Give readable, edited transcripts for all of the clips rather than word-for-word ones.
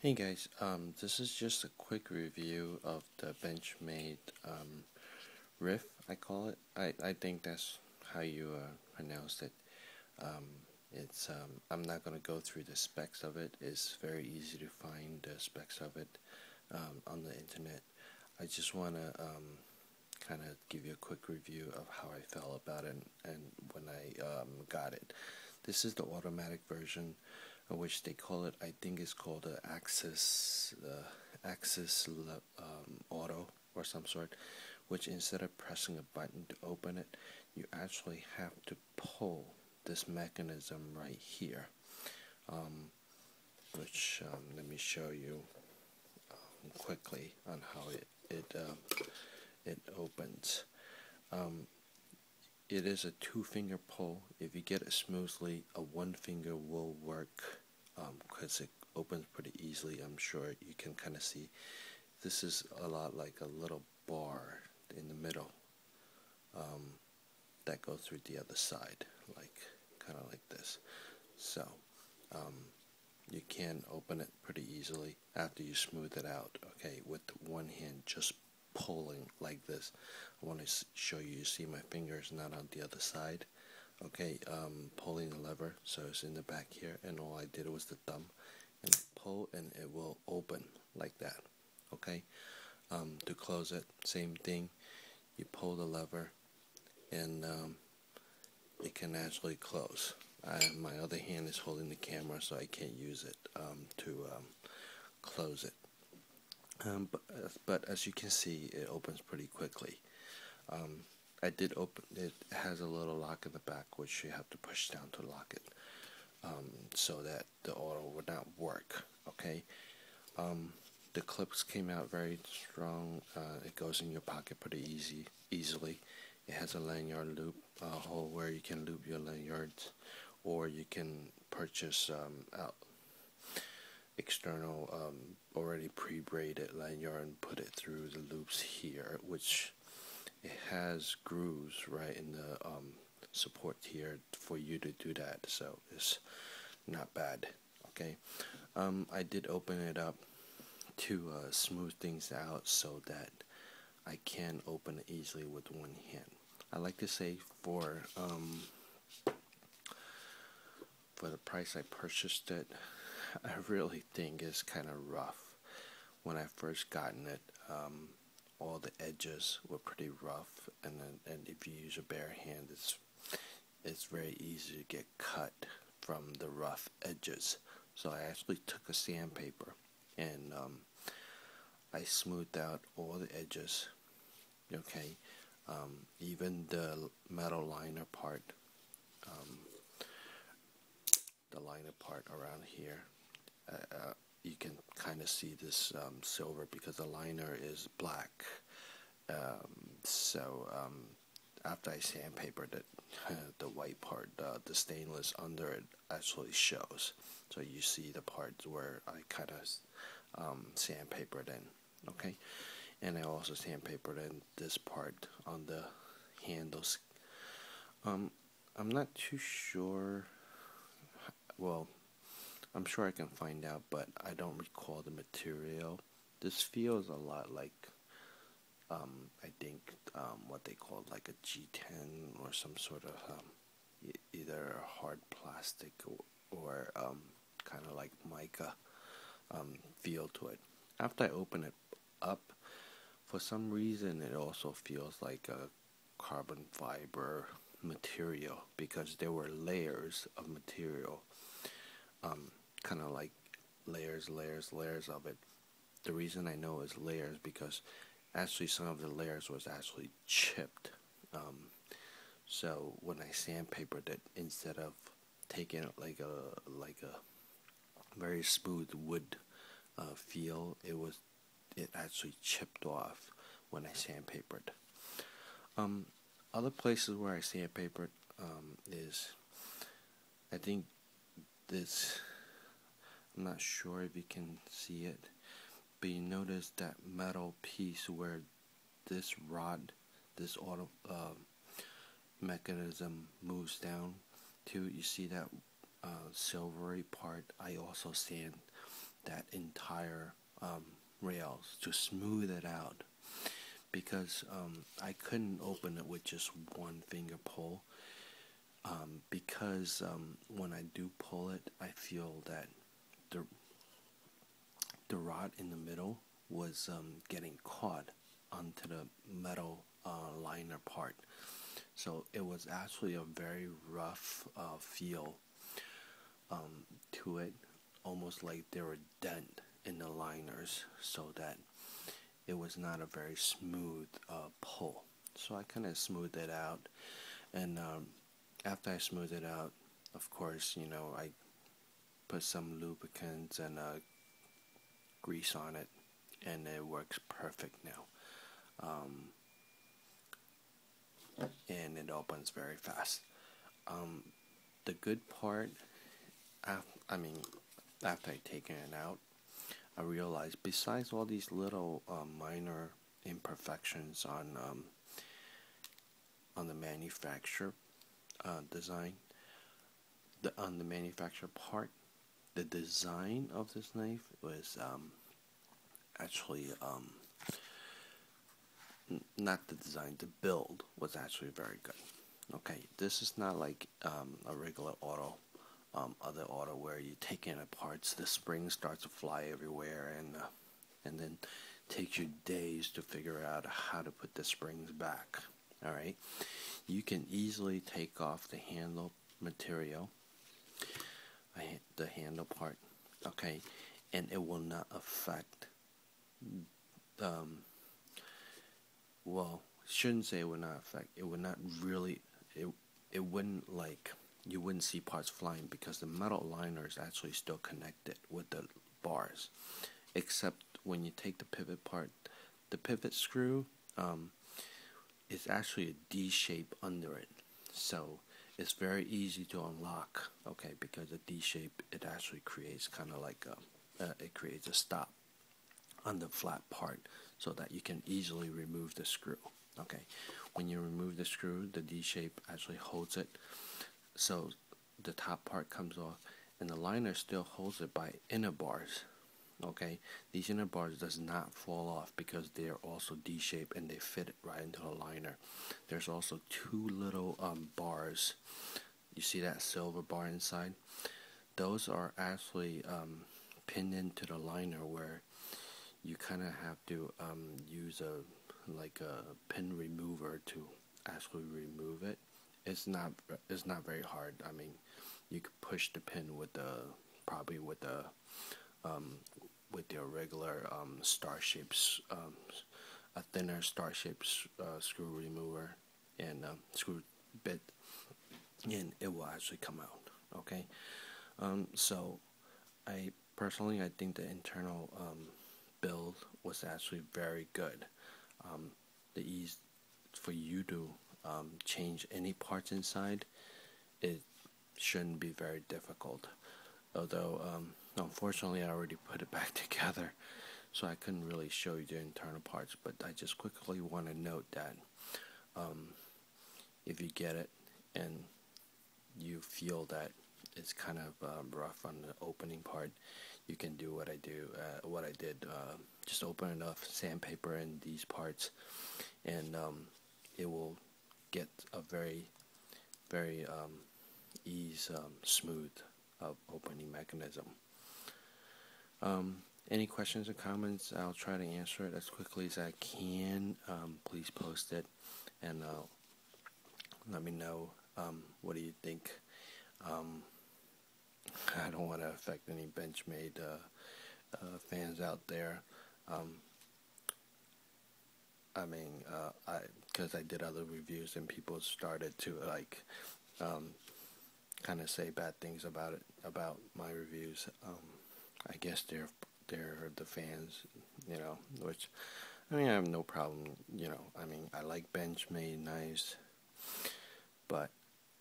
Hey guys, this is just a quick review of the Benchmade riff, I call it. I think that's how you pronounce it. I'm not going to go through the specs of it. It's very easy to find the specs of it on the internet. I just want to kind of give you a quick review of how I felt about it and when I got it. This is the automatic version, which they call it. I think it's called the Axis Auto or some sort. Which instead of pressing a button to open it, you actually have to pull this mechanism right here. Which let me show you quickly on how it opens. Um, It is a two-finger pull. If you get it smoothly, a one finger will work because it opens pretty easily. I'm sure you can kind of see. This is a lot like a little bar in the middle that goes through the other side, like kind of like this. So you can open it pretty easily after you smooth it out. Okay, with one hand just pulling like this. I want to show you. You see my fingers not on the other side. Okay, pulling the lever, so it's in the back here, and all I did was the thumb, and pull, and it will open like that. Okay, to close it, same thing. You pull the lever, and it can actually close. My other hand is holding the camera, so I can't use it to close it. But as you can see, it opens pretty quickly. I did open it. Has a little lock in the back, which you have to push down to lock it, so that the auto would not work. Okay. The clips came out very strong. It goes in your pocket pretty easily. It has a lanyard loop hole where you can loop your lanyards, or you can purchase out external already pre-braided lanyard and put it through the loops here, which it has grooves right in the support here for you to do that, so it's not bad. Okay, I did open it up to smooth things out so that I can open it easily with one hand. I like to say for the price I purchased it, I really think it's kind of rough. When I first gotten it, all the edges were pretty rough, and if you use a bare hand, it's very easy to get cut from the rough edges. So I actually took a sandpaper and I smoothed out all the edges. Okay, even the metal liner part, um, the liner part around here. You can kind of see this silver because the liner is black. So after I sandpapered it, the white part, the stainless under it actually shows. So you see the parts where I kind of sandpapered in. Okay, and I also sandpapered in this part on the handles. I'm not too sure. Well, I'm sure I can find out, but I don't recall the material. This feels a lot like, I think, what they call like a G10 or some sort of either hard plastic or kind of like mica feel to it. After I open it up, for some reason it also feels like a carbon fiber material because there were layers of material, kind of like layers of it. The reason I know is layers because actually some of the layers was actually chipped. So when I sandpapered it, instead of taking it like a very smooth wood feel, it actually chipped off when I sandpapered. Other places where I sandpapered is, I think this, I'm not sure if you can see it, but you notice that metal piece where this rod, this auto mechanism moves down to, you see that silvery part. I also sand that entire rails to smooth it out, because I couldn't open it with just one finger pull, because when I do pull it, I feel that the rod in the middle was getting caught onto the metal liner part. So it was actually a very rough feel to it, almost like there were dent in the liners, so that it was not a very smooth pull. So I kind of smoothed it out, and after I smoothed it out, of course, you know, I put some lubricants and grease on it, and it works perfect now. And it opens very fast. The good part, after I taken it out, I realized besides all these little minor imperfections on the manufacturer design, on the manufacturer part, the design of this knife was actually not the design, the build was actually very good. Okay, this is not like a regular auto, other auto where you take in parts, the spring starts to fly everywhere, and then takes you days to figure out how to put the springs back. All right, you can easily take off the handle material, the handle part. Okay, and it will not affect. Well, shouldn't say it would not affect. It would not really. It wouldn't, like, you wouldn't see parts flying because the metal liner is actually still connected with the bars, except when you take the pivot part, the pivot screw is actually a D shape under it, so it's very easy to unlock. Okay, because the D shape, it actually creates kind of like it creates a stop on the flat part, so that you can easily remove the screw. Okay, when you remove the screw, the D shape actually holds it, so the top part comes off, and the liner still holds it by inner bars. Okay, these inner bars does not fall off because they are also D shaped and they fit right into the liner. There's also two little bars. You see that silver bar inside? Those are actually pinned into the liner, where you kind of have to use a pin remover to actually remove it. It's not very hard. I mean, you could push the pin with your regular star shapes, a thinner star shaped screw remover and screw bit, and it will actually come out. Okay, so I think the internal build was actually very good. The ease for you to change any parts inside, it shouldn't be very difficult. Although, unfortunately, I already put it back together, so I couldn't really show you the internal parts. But I just quickly want to note that if you get it and you feel that it's kind of rough on the opening part, you can do what I did. Just open enough sandpaper in these parts, and it will get a very, very smooth opening mechanism. Any questions or comments? I'll try to answer it as quickly as I can. Please post it, and let me know. What do you think? I don't want to affect any Benchmade fans out there. Because I did other reviews and people started to kind of say bad things about my reviews. I guess they're the fans, which, I have no problem, I like Benchmade knives, but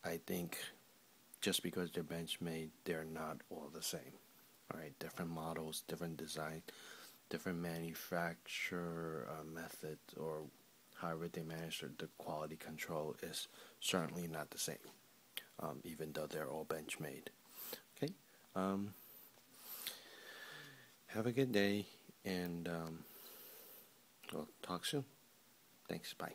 I think just because they're Benchmade, they're not all the same. Alright, different models, different design, different manufacture method, or however they manage the quality control is certainly not the same, even though they're all Benchmade. Okay, have a good day, and we'll talk soon. Thanks. Bye.